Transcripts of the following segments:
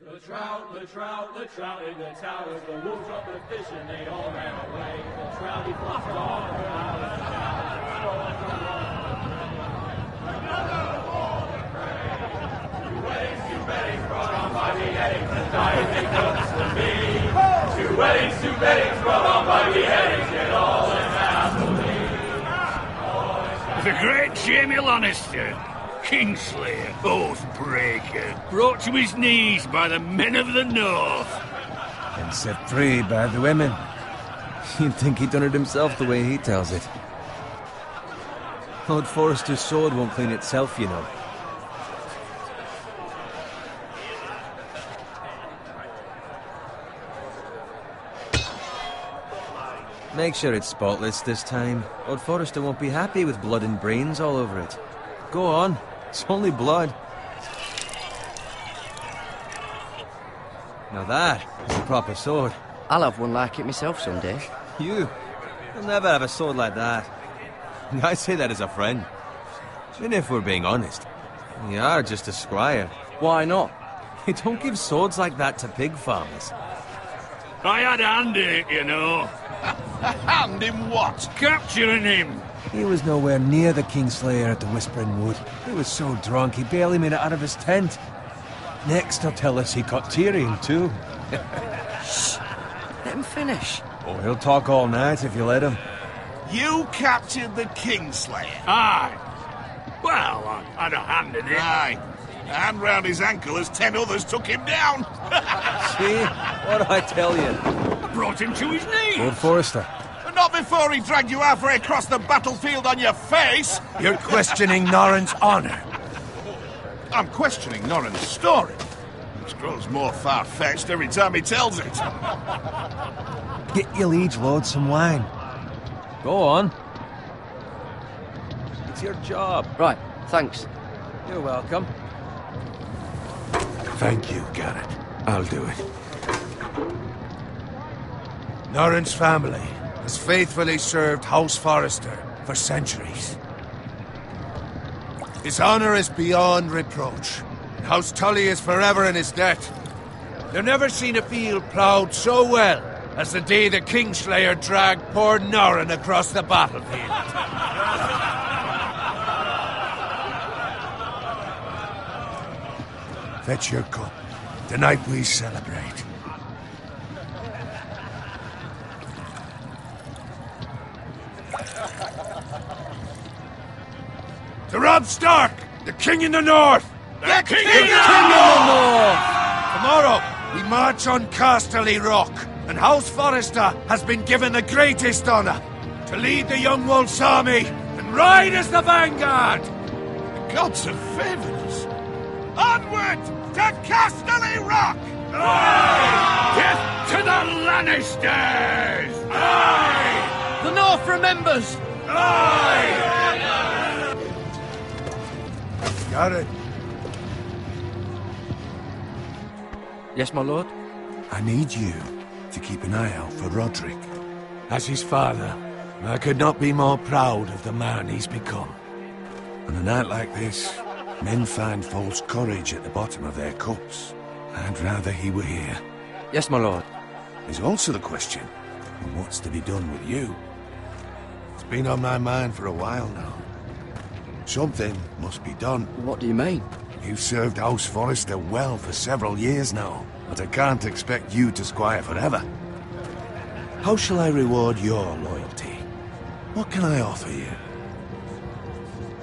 The trout in the towers, the wolves dropped the fish and they all ran away. The trout, he flopped on the hours, the towers, another haul of prey. Two weddings brought on by beheadings, and dying they comes to me. Two weddings brought on by beheadings, yet all is happily. The great Jamie Lannister, Kingslayer, Oathbreaker, brought to his knees by the men of the North. And set free by the women. You'd think he'd done it himself the way he tells it. Lord Forrester's sword won't clean itself, you know. Make sure it's spotless this time. Lord Forrester won't be happy with blood and brains all over it. Go on. It's only blood. Now that is a proper sword. I'll have one like it myself someday. You'll never have a sword like that. I say that as a friend. And if we're being honest, you are just a squire. Why not? You don't give swords like that to pig farmers. I had a hand in it, you know. Hand in what? Capturing him. He was nowhere near the Kingslayer at the Whispering Wood. He was so drunk he barely made it out of his tent. Next he'll tell us he caught Tyrion too. Shh! Let him finish. Oh, he'll talk all night if you let him. You captured the Kingslayer? Aye. Well, I had a hand in it. Aye. A hand round his ankle as 10 others took him down. See? What do I tell you? I brought him to his knees. Lord Forrester. But not before he dragged you halfway across the battlefield on your face. You're questioning Norrin's honor. I'm questioning Norrin's story, which grows more far-fetched every time he tells it. Get your liege lord some wine. Go on. It's your job. Right, thanks. You're welcome. Thank you, Garrett. I'll do it. Norrin's family has faithfully served House Forrester for centuries. His honor is beyond reproach. House Tully is forever in his debt. They've never seen a field ploughed so well as the day the Kingslayer dragged poor Norrin across the battlefield. Fetch your cup. Tonight we celebrate. To Robb Stark, the King in the North! The King in the North! Tomorrow, we march on Casterly Rock, and House Forrester has been given the greatest honor to lead the Young Wolf's army and ride as the vanguard! The gods have favored us. Onward to Casterly Rock! Aye! Death to the Lannisters! Aye! The North remembers! Aye! Got it. Yes, my lord? I need you to keep an eye out for Roderick. As his father, I could not be more proud of the man he's become. On a night like this, men find false courage at the bottom of their cups. I'd rather he were here. Yes, my lord. There's also the question of what's to be done with you. It's been on my mind for a while now. Something must be done. What do you mean? You've served House Forrester well for several years now, but I can't expect you to squire forever. How shall I reward your loyalty? What can I offer you?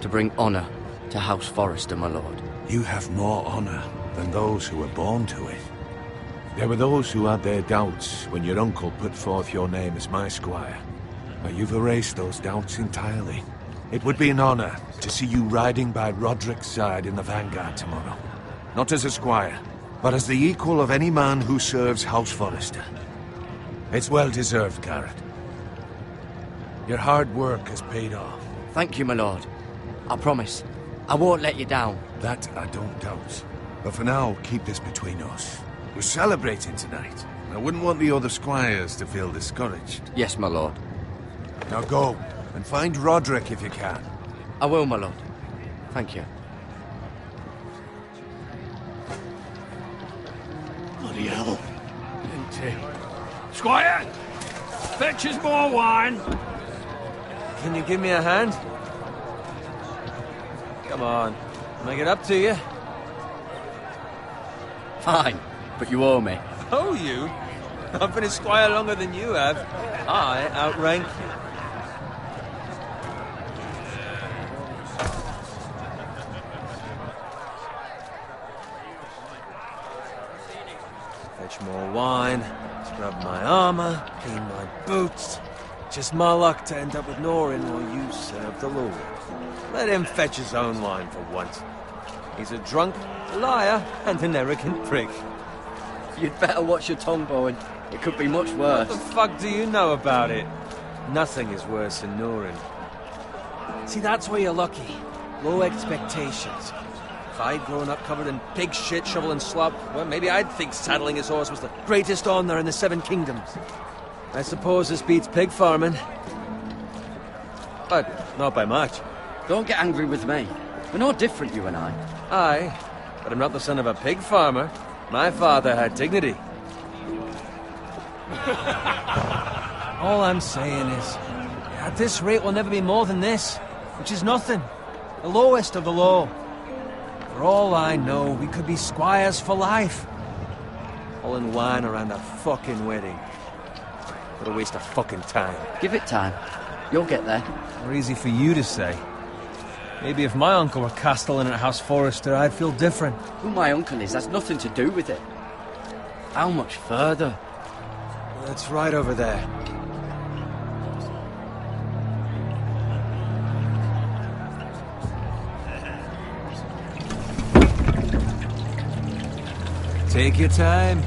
To bring honor to House Forrester, my lord. You have more honor than those who were born to it. There were those who had their doubts when your uncle put forth your name as my squire. But you've erased those doubts entirely. It would be an honor to see you riding by Roderick's side in the vanguard tomorrow. Not as a squire, but as the equal of any man who serves House Forrester. It's well deserved, Garrett. Your hard work has paid off. Thank you, my lord. I promise. I won't let you down. That I don't doubt. But for now, keep this between us. We're celebrating tonight. I wouldn't want the other squires to feel discouraged. Yes, my lord. Now go, and find Roderick if you can. I will, my lord. Thank you. Bloody hell. Empty. Squire! Fetch us more wine. Can you give me a hand? Come on. Make it up to you. Fine, but you owe me. Oh, you? I've been a squire longer than you have. I outrank you. Fetch more wine, scrub my armor, clean my boots. Just my luck to end up with Norin while you serve the Lord. Let him fetch his own wine for once. He's a drunk, a liar, and an arrogant prick. You'd better watch your tongue, Bowen. It could be much worse. What the fuck do you know about it? Nothing is worse than Norin. See, that's where you're lucky. Low expectations. If I'd grown up covered in pig shit, shovel and slop, well, maybe I'd think saddling his horse was the greatest honor in the Seven Kingdoms. I suppose this beats pig farming. But not by much. Don't get angry with me. We're no different, you and I. Aye, but I'm not the son of a pig farmer. My father had dignity. All I'm saying is, at this rate we'll never be more than this, which is nothing. The lowest of the low. For all I know, we could be squires for life. All in wine around a fucking wedding. What a waste of fucking time. Give it time. You'll get there. More easy for you to say. Maybe if my uncle were castellan at House Forrester, I'd feel different. Who my uncle is has nothing to do with it. How much further? It's right over there. Take your time.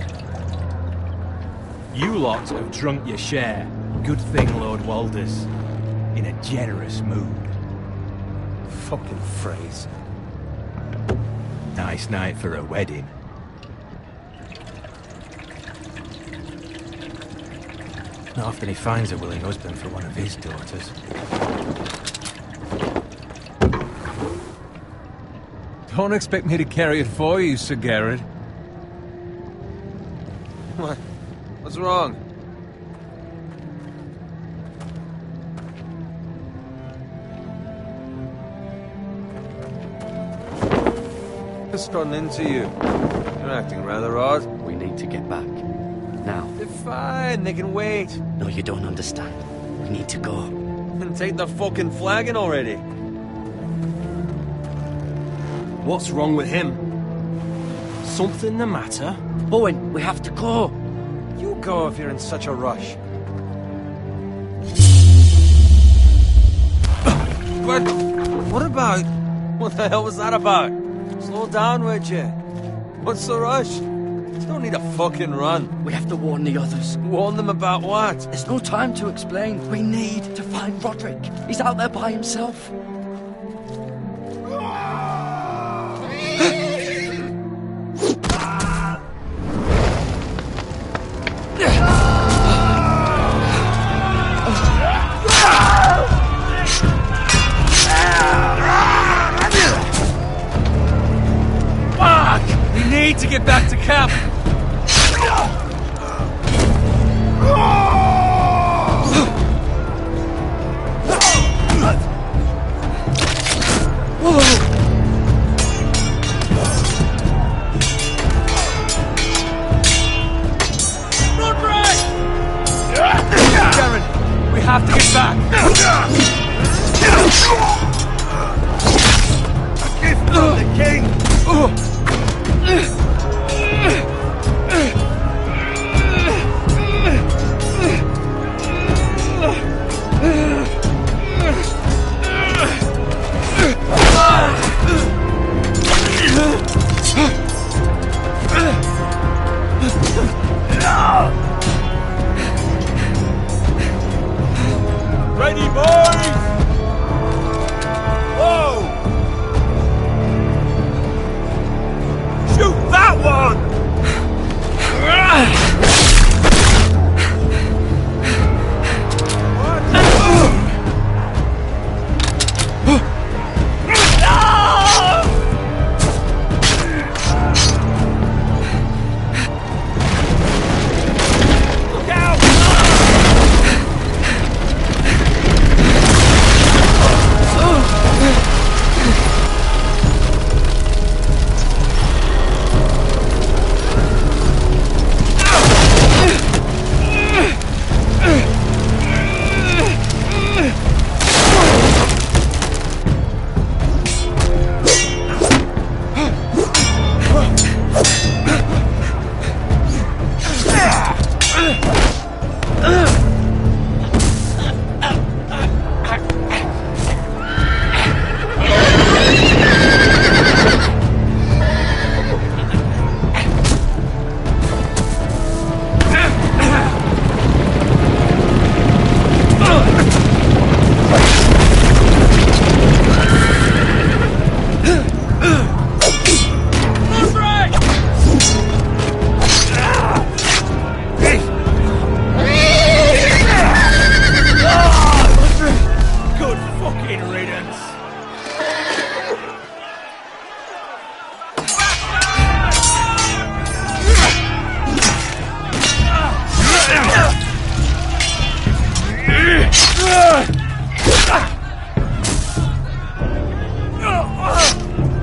You lot have drunk your share. Good thing Lord Walder's in a generous mood. Fucking phrase. Nice night for a wedding. Not often he finds a willing husband for one of his daughters. Don't expect me to carry it for you, Sir Garrett. What? What's wrong? Just running into you. You're acting rather odd. We need to get back. Now. They're fine, they can wait. No, you don't understand. We need to go. And take the fucking flagon already. What's wrong with him? Something the matter? Bowen, we have to go. You go if you're in such a rush. But what about? What the hell was that about? Slow down, would you? What's the rush? You don't need a fucking run. We have to warn the others. Warn them about what? There's no time to explain. We need to find Roderick. He's out there by himself. We need to get back to camp. Garen, we have to get back. A gift from the king!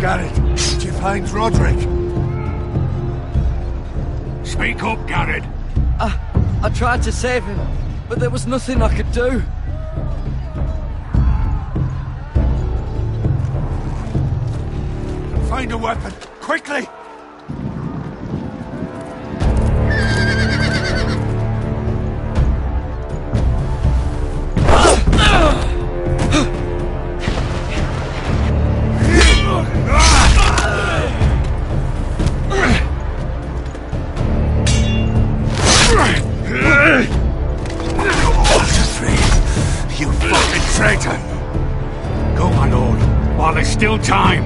Garrett, did you find Roderick? Speak up, Garrett. I tried to save him, but there was nothing I could do. Find a weapon, quickly! You fucking traitor! Go, my lord, while there's still time.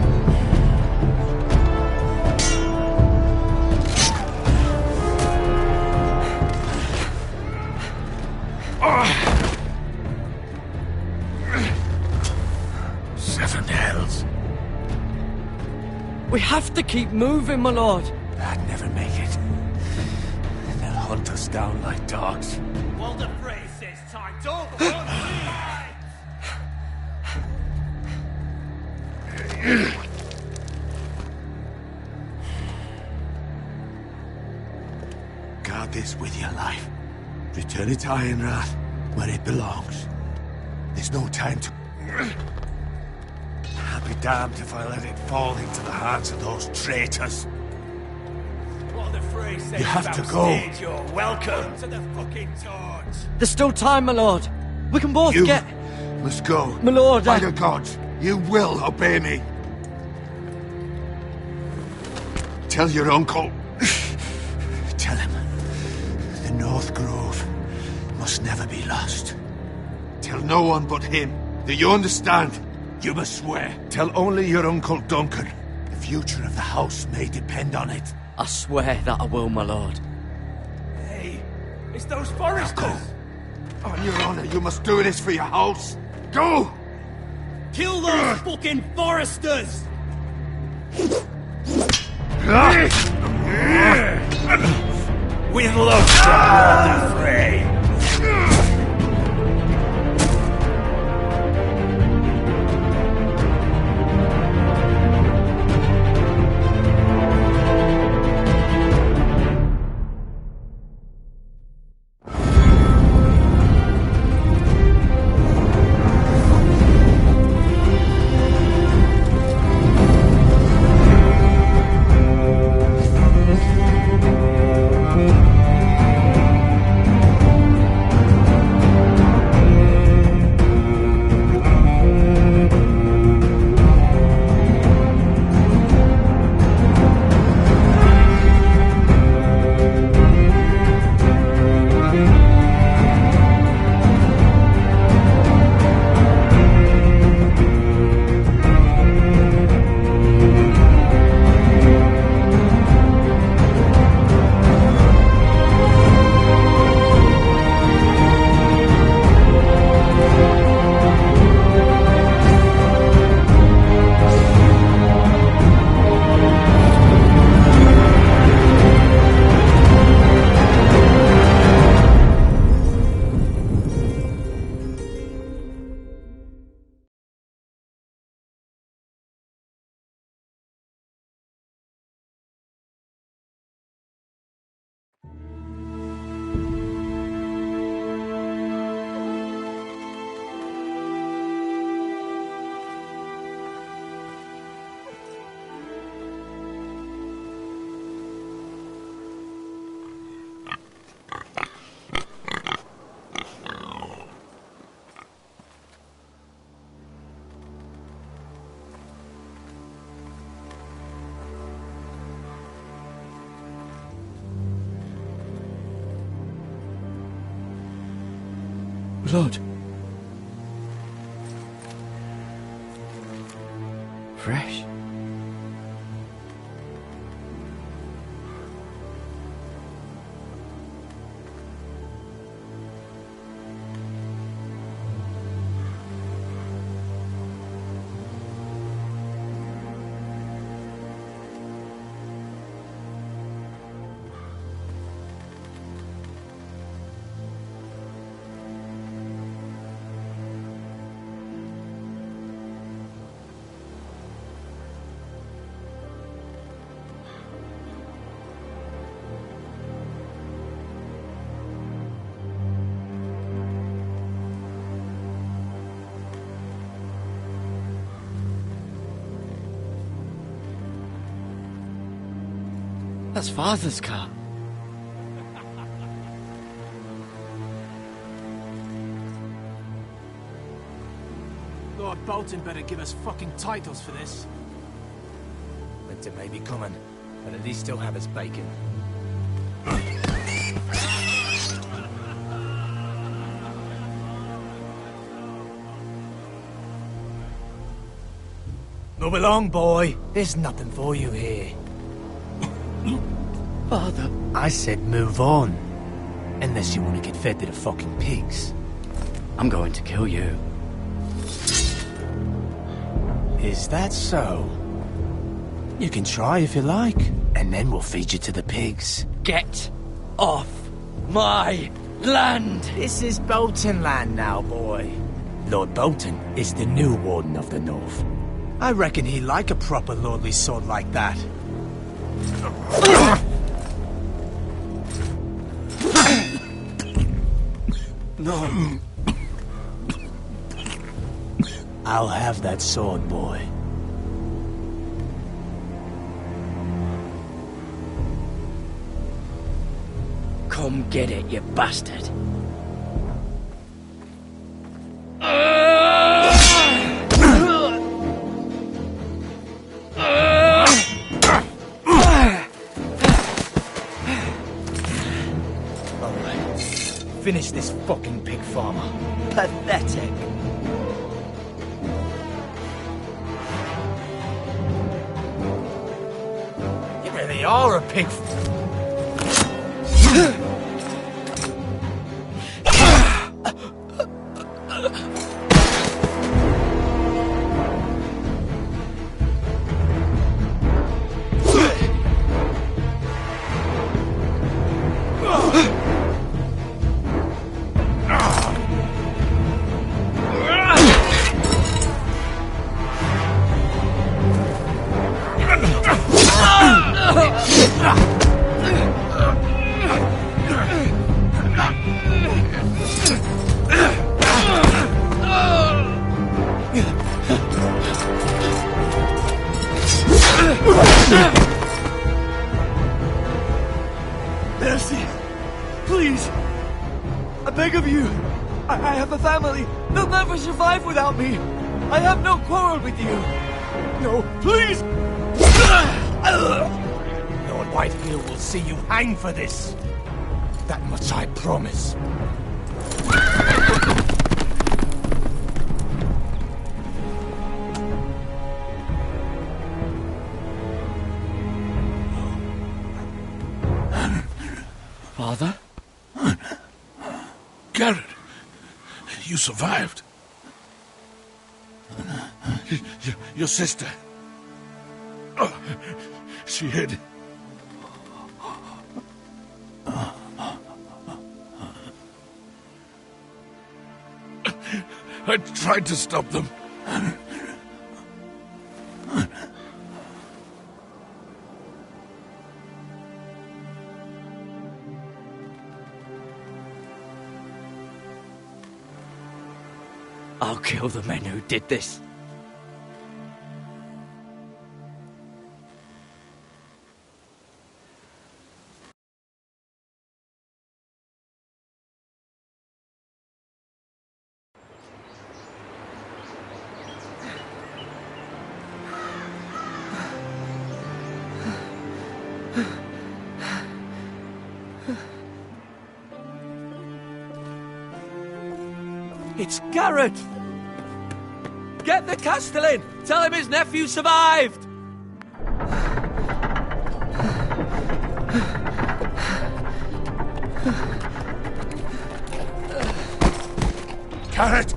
Seven hells. We have to keep moving, my lord. I'd never make it. They'll hunt us down like dogs. Walder Frey says time's over. Guard this with your life. Return it to Ironrath, where it belongs. There's no time to... I'll be damned if I let it fall into the hands of those traitors. Walder Frey says You have to about go. stage, you're welcome to the fucking torch. There's still time, my lord. We can both You get... must go. My lord, By the gods, you will obey me. Tell your uncle. Tell him the North Grove must never be lost. Tell no one but him. Do you understand? You must swear. Tell only your Uncle Duncan. The future of the house may depend on it. I swear that I will, my lord. Hey, it's those foresters. Go. On your honor, you must do this for your house. Go! Kill those fucking foresters! With love from Walder Frey. Lord. Fresh. That's Father's car. Lord Bolton better give us fucking titles for this. Winter may be coming, but at least he'll have his bacon. Move along, boy. There's nothing for you here. Father. I said move on. Unless you want to get fed to the fucking pigs. I'm going to kill you. Is that so? You can try if you like, and then we'll feed you to the pigs. Get off my land! This is Bolton land now, boy. Lord Bolton is the new Warden of the North. I reckon he'd like a proper lordly sword like that. No. I'll have that sword, boy. Come get it, you bastard. Alright. Finish this fucking pig farmer. Pathetic. You really are a pig. Mercy! Please! I beg of you! I have a family! They'll never survive without me! I have no quarrel with you! No, please! Lord Whitehill will see you hang for this. That much I promise. Father? Garrett, you survived. Your sister. Oh, she hid. I tried to stop them. I'll kill the men who did this. It's Garrett! Get the Castellan! Tell him his nephew survived! Garrett!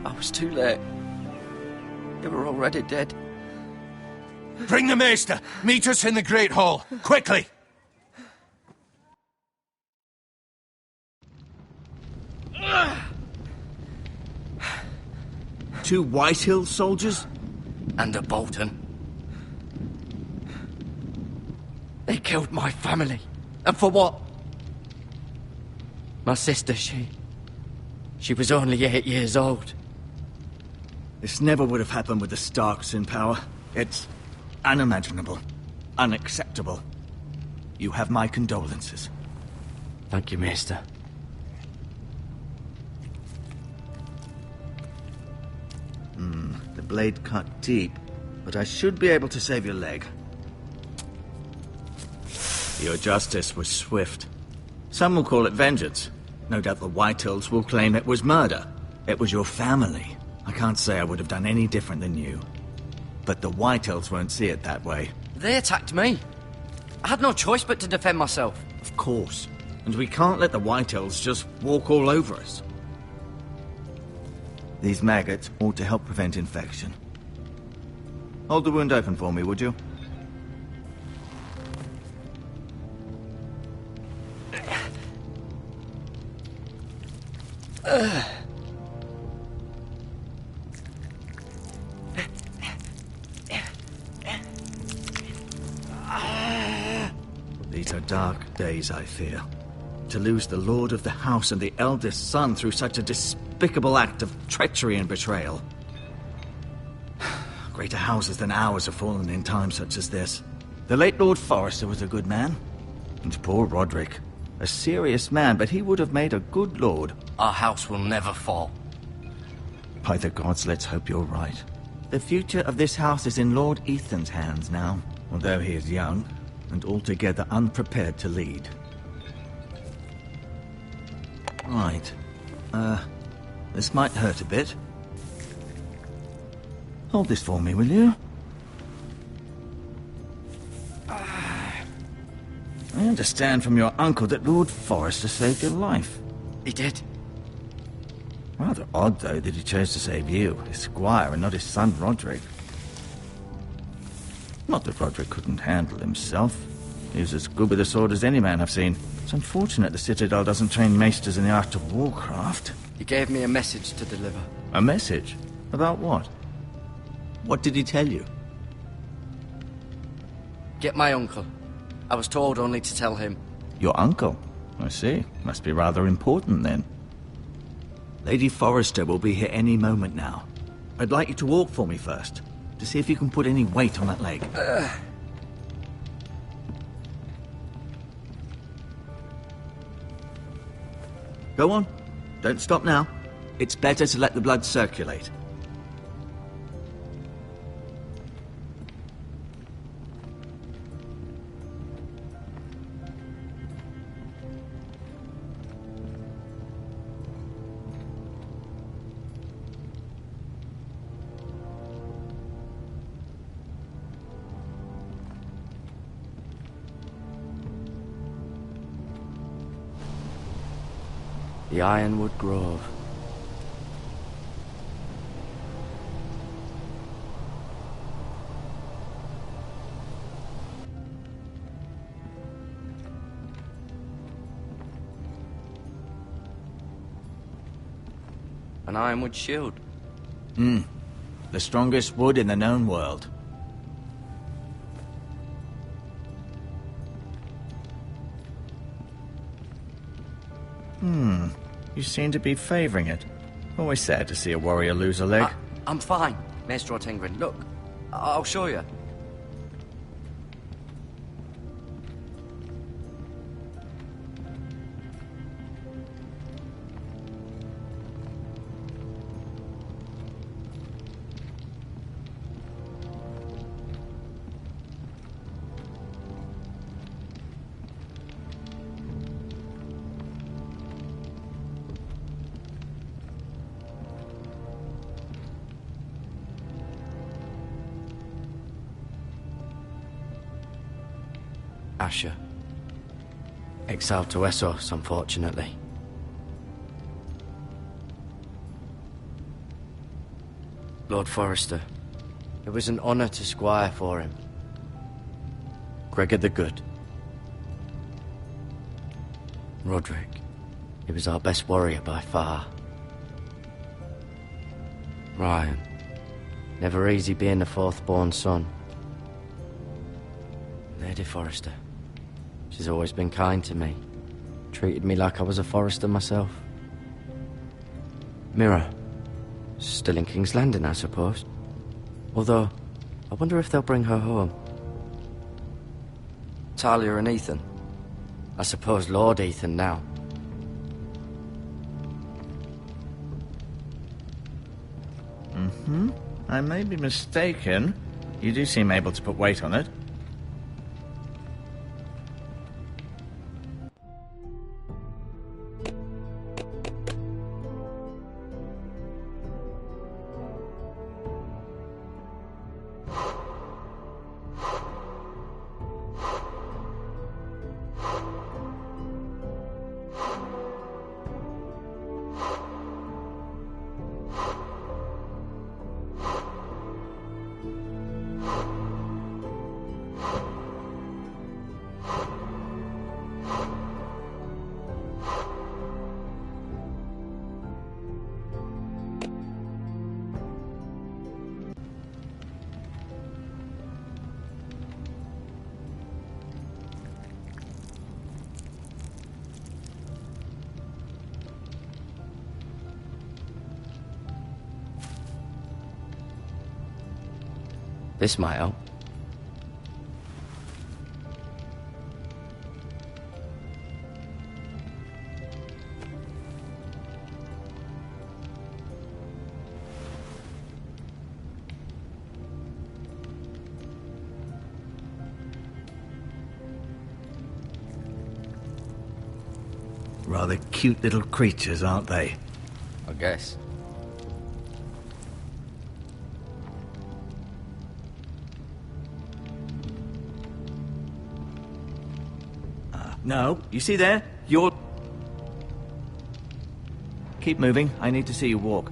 I was too late. They were already dead. Bring the Maester! Meet us in the Great Hall! Quickly! Two Whitehill soldiers? And a Bolton. They killed my family. And for what? My sister, she was only 8 years old. This never would have happened with the Starks in power. It's... unimaginable. Unacceptable. You have my condolences. Thank you, Maester. The blade cut deep, but I should be able to save your leg. Your justice was swift. Some will call it vengeance. No doubt the Whitehills will claim it was murder. It was your family. I can't say I would have done any different than you. But the Whitehills won't see it that way. They attacked me. I had no choice but to defend myself. Of course. And we can't let the Whitehills just walk all over us. These maggots ought to help prevent infection. Hold the wound open for me, would you? These are dark days, I fear. To lose the lord of the house and the eldest son through such a despicable act of treachery and betrayal. Greater houses than ours have fallen in times such as this. The late Lord Forrester was a good man. And poor Roderick. A serious man, but he would have made a good lord. Our house will never fall. By the gods, let's hope you're right. The future of this house is in Lord Ethan's hands now, although he is young and altogether unprepared to lead. Right. This might hurt a bit. Hold this for me, will you? I understand from your uncle that Lord Forrester saved your life. He did. Rather odd, though, that he chose to save you, his squire, and not his son Roderick. Not that Roderick couldn't handle himself. He was as good with a sword as any man I've seen. It's unfortunate the Citadel doesn't train maesters in the art of warcraft. He gave me a message to deliver. A message? About what? What did he tell you? Get my uncle. I was told only to tell him. Your uncle? I see. Must be rather important, then. Lady Forrester will be here any moment now. I'd like you to walk for me first, to see if you can put any weight on that leg. Go on. Don't stop now. It's better to let the blood circulate. The Ironwood Grove. An ironwood shield. The strongest wood in the known world. You seem to be favoring it. Always sad to see a warrior lose a leg. I'm fine, Maester Ortengrin. Look, I'll show you. Asher. Exiled to Essos, unfortunately. Lord Forrester. It was an honor to squire for him. Gregor the Good. Roderick. He was our best warrior by far. Ryan. Never easy being the fourth-born son. Lady Forrester. She's always been kind to me. Treated me like I was a Forrester myself. Mira. Still in King's Landing, I suppose. Although, I wonder if they'll bring her home. Talia and Ethan. I suppose Lord Ethan now. I may be mistaken. You do seem able to put weight on it. This might help. Rather cute little creatures, aren't they? I guess. No, you see there? You're... Keep moving. I need to see you walk.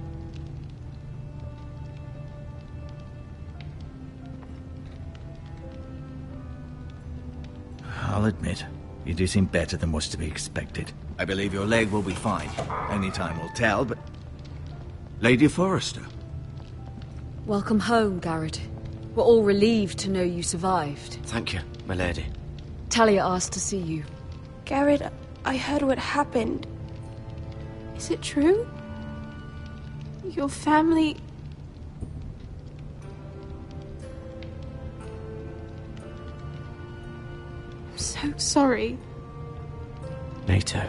I'll admit, you do seem better than was to be expected. I believe your leg will be fine. Only time will tell, but... Lady Forrester. Welcome home, Garrett. We're all relieved to know you survived. Thank you, my lady. Talia asked to see you. Garrett, I heard what happened. Is it true? Your family... I'm so sorry. Me too.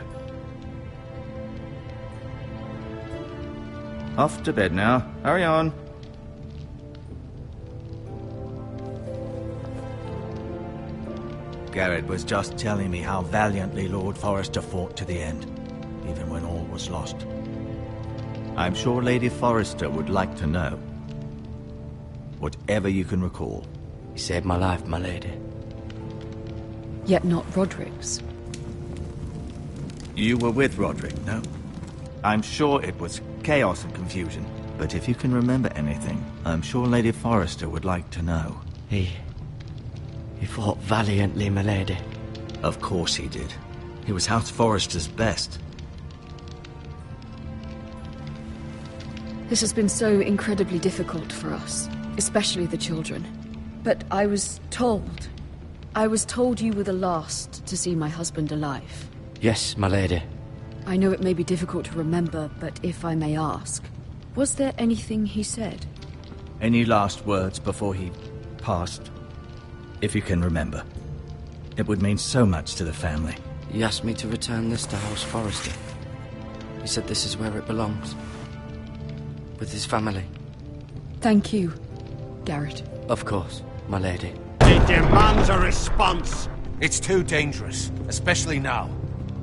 Off to bed now. Hurry on. Garrett was just telling me how valiantly Lord Forrester fought to the end, even when all was lost. I'm sure Lady Forrester would like to know. Whatever you can recall. You saved my life, my lady. Yet not Roderick's. You were with Roderick, no? I'm sure it was chaos and confusion, but if you can remember anything, I'm sure Lady Forrester would like to know. He fought valiantly, my lady. Of course he did. He was House Forrester's best. This has been so incredibly difficult for us, especially the children. But I was told you were the last to see my husband alive. Yes, my lady. I know it may be difficult to remember, but if I may ask, was there anything he said? Any last words before he passed? If you can remember. It would mean so much to the family. He asked me to return this to House Forrester. He said this is where it belongs. With his family. Thank you, Garrett. Of course, my lady. It demands a response. It's too dangerous, especially now.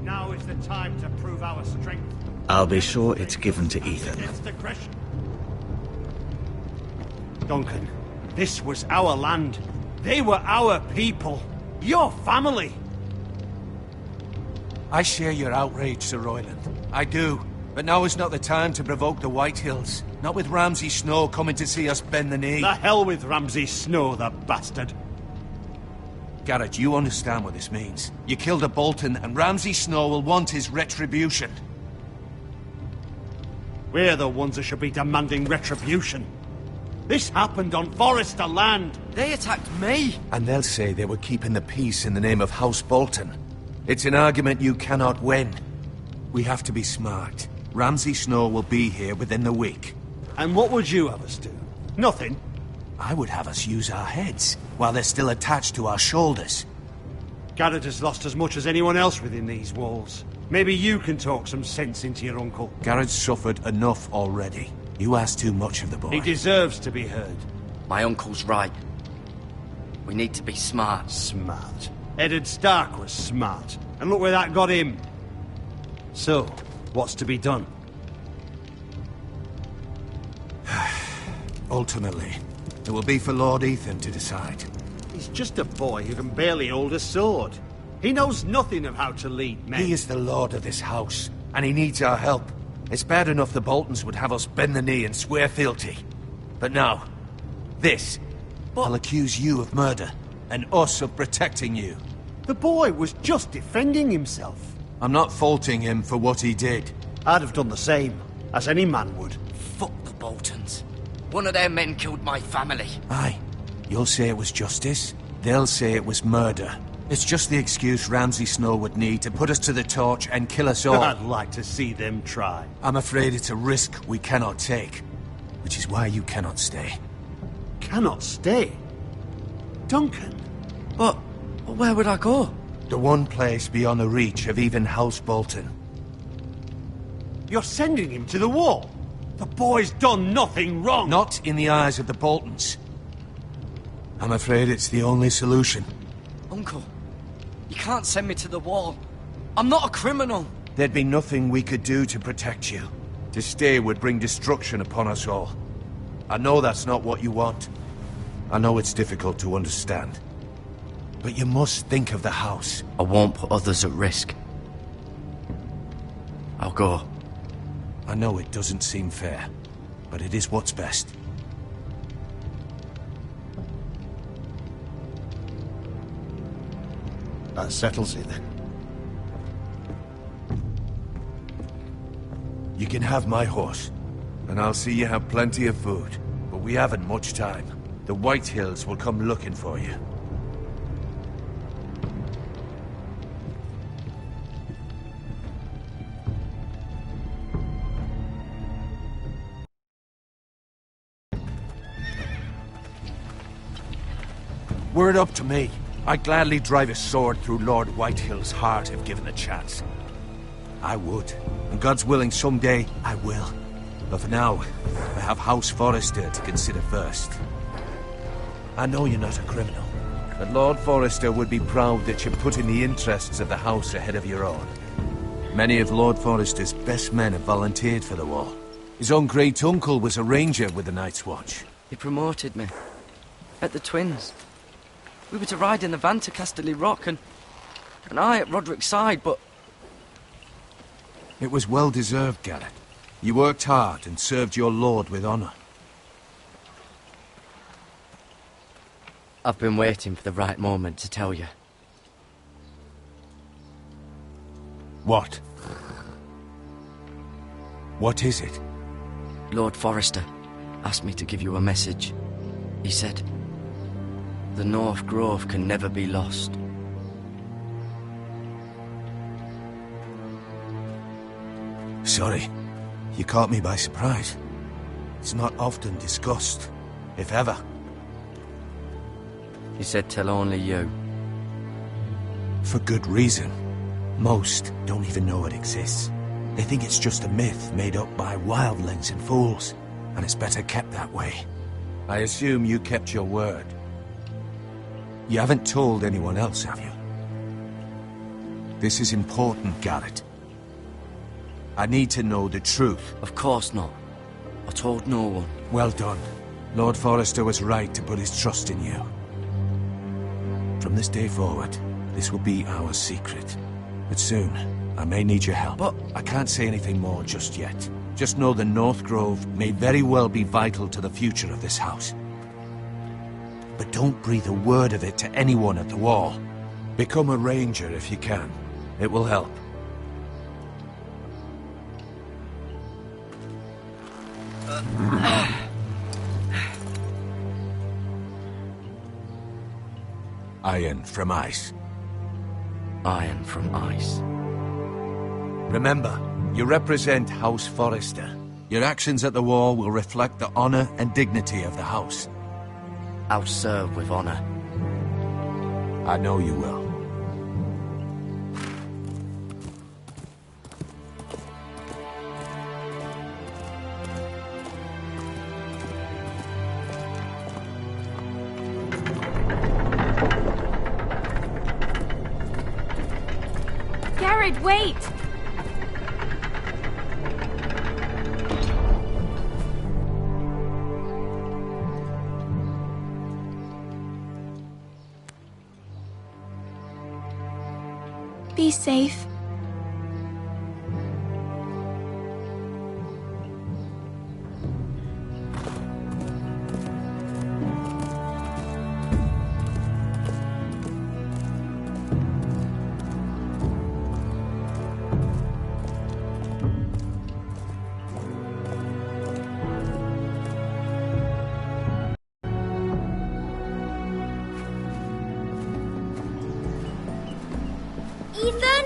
Now is the time to prove our strength. I'll be sure it's given to Ethan. Against aggression. Duncan, this was our land. They were our people. Your family. I share your outrage, Sir Royland. I do. But now is not the time to provoke the Whitehills. Not with Ramsay Snow coming to see us bend the knee. The hell with Ramsay Snow, the bastard. Garrett, you understand what this means. You killed a Bolton, and Ramsay Snow will want his retribution. We're the ones that should be demanding retribution. This happened on Forrester land. They attacked me! And they'll say they were keeping the peace in the name of House Bolton. It's an argument you cannot win. We have to be smart. Ramsay Snow will be here within the week. And what would you have us do? Nothing. I would have us use our heads, while they're still attached to our shoulders. Garrett has lost as much as anyone else within these walls. Maybe you can talk some sense into your uncle. Garrett's suffered enough already. You ask too much of the boy. He deserves to be heard. My uncle's right. We need to be smart. Smart. Eddard Stark was smart. And look where that got him. So, what's to be done? Ultimately, it will be for Lord Ethan to decide. He's just a boy who can barely hold a sword. He knows nothing of how to lead men. He is the lord of this house, and he needs our help. It's bad enough the Boltons would have us bend the knee and swear fealty. But now, this. I'll accuse you of murder, and us of protecting you. The boy was just defending himself. I'm not faulting him for what he did. I'd have done the same, as any man would. Fuck the Boltons. One of their men killed my family. Aye. You'll say it was justice. They'll say it was murder. It's just the excuse Ramsay Snow would need to put us to the torch and kill us all. I'd like to see them try. I'm afraid it's a risk we cannot take. Which is why you cannot stay. Cannot stay? Duncan? But where would I go? The one place beyond the reach of even House Bolton. You're sending him to the wall? The boy's done nothing wrong! Not in the eyes of the Boltons. I'm afraid it's the only solution. Uncle, you can't send me to the wall. I'm not a criminal. There'd be nothing we could do to protect you. To stay would bring destruction upon us all. I know that's not what you want. I know it's difficult to understand. But you must think of the house. I won't put others at risk. I'll go. I know it doesn't seem fair, but it is what's best. That settles it then. You can have my horse, and I'll see you have plenty of food. But we haven't much time. The White Hills will come looking for you. Were it up to me, I'd gladly drive a sword through Lord Whitehill's heart if given the chance. I would. And God's willing, someday I will. But for now, I have House Forrester to consider first. I know you're not a criminal, but Lord Forrester would be proud that you're putting the interests of the house ahead of your own. Many of Lord Forrester's best men have volunteered for the war. His own great-uncle was a ranger with the Night's Watch. He promoted me. At the Twins. We were to ride in the van to Casterly Rock, and I at Roderick's side, but... It was well-deserved, Garrett. You worked hard and served your lord with honor. I've been waiting for the right moment to tell you. What? What is it? Lord Forrester asked me to give you a message. He said, the North Grove can never be lost. Sorry. You caught me by surprise. It's not often discussed, if ever. He said tell only you. For good reason. Most don't even know it exists. They think it's just a myth made up by wildlings and fools, and it's better kept that way. I assume you kept your word. You haven't told anyone else, have you? This is important, Garrett. I need to know the truth. Of course not. I told no one. Well done. Lord Forrester was right to put his trust in you. From this day forward, this will be our secret. But soon, I may need your help. But I can't say anything more just yet. Just know the North Grove may very well be vital to the future of this house. But don't breathe a word of it to anyone at the wall. Become a ranger if you can. It will help. Iron from ice. Iron from ice. Remember, you represent House Forrester. Your actions at the war will reflect the honor and dignity of the house. I'll serve with honor. I know you will. Garrett, wait! Be safe. Ethan?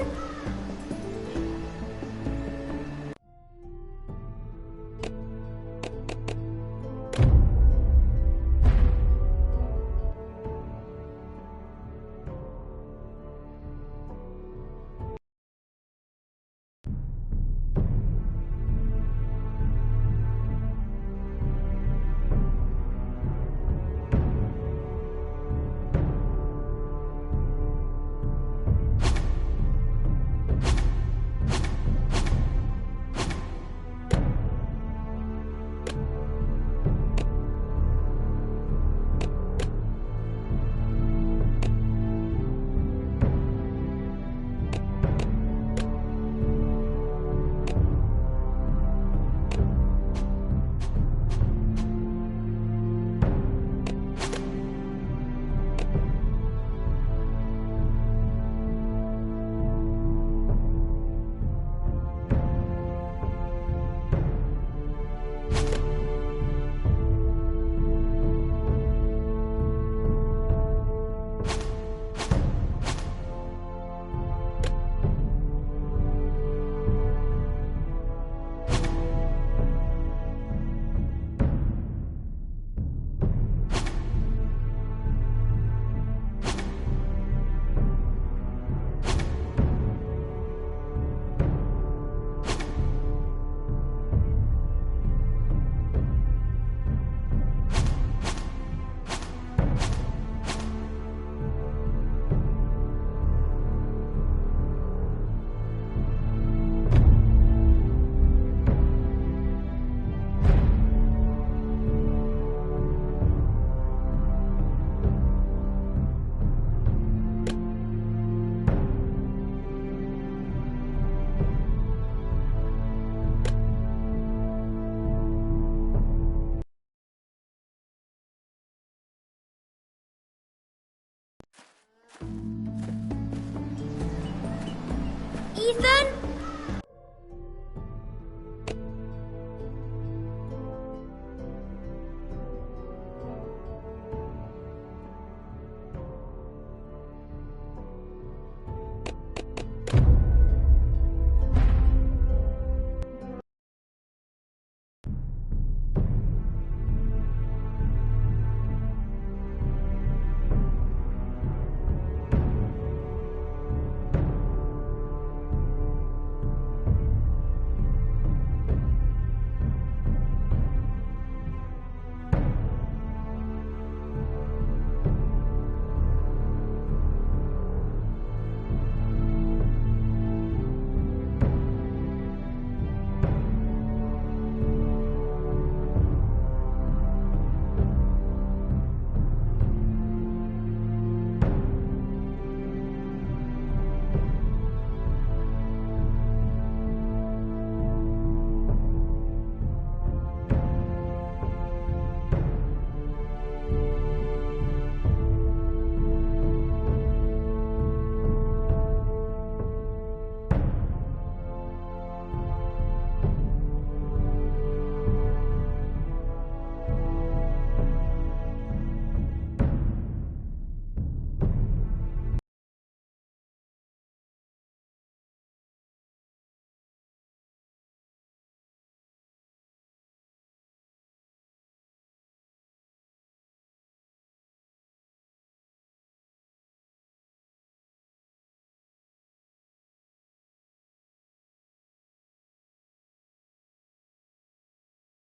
Ethan?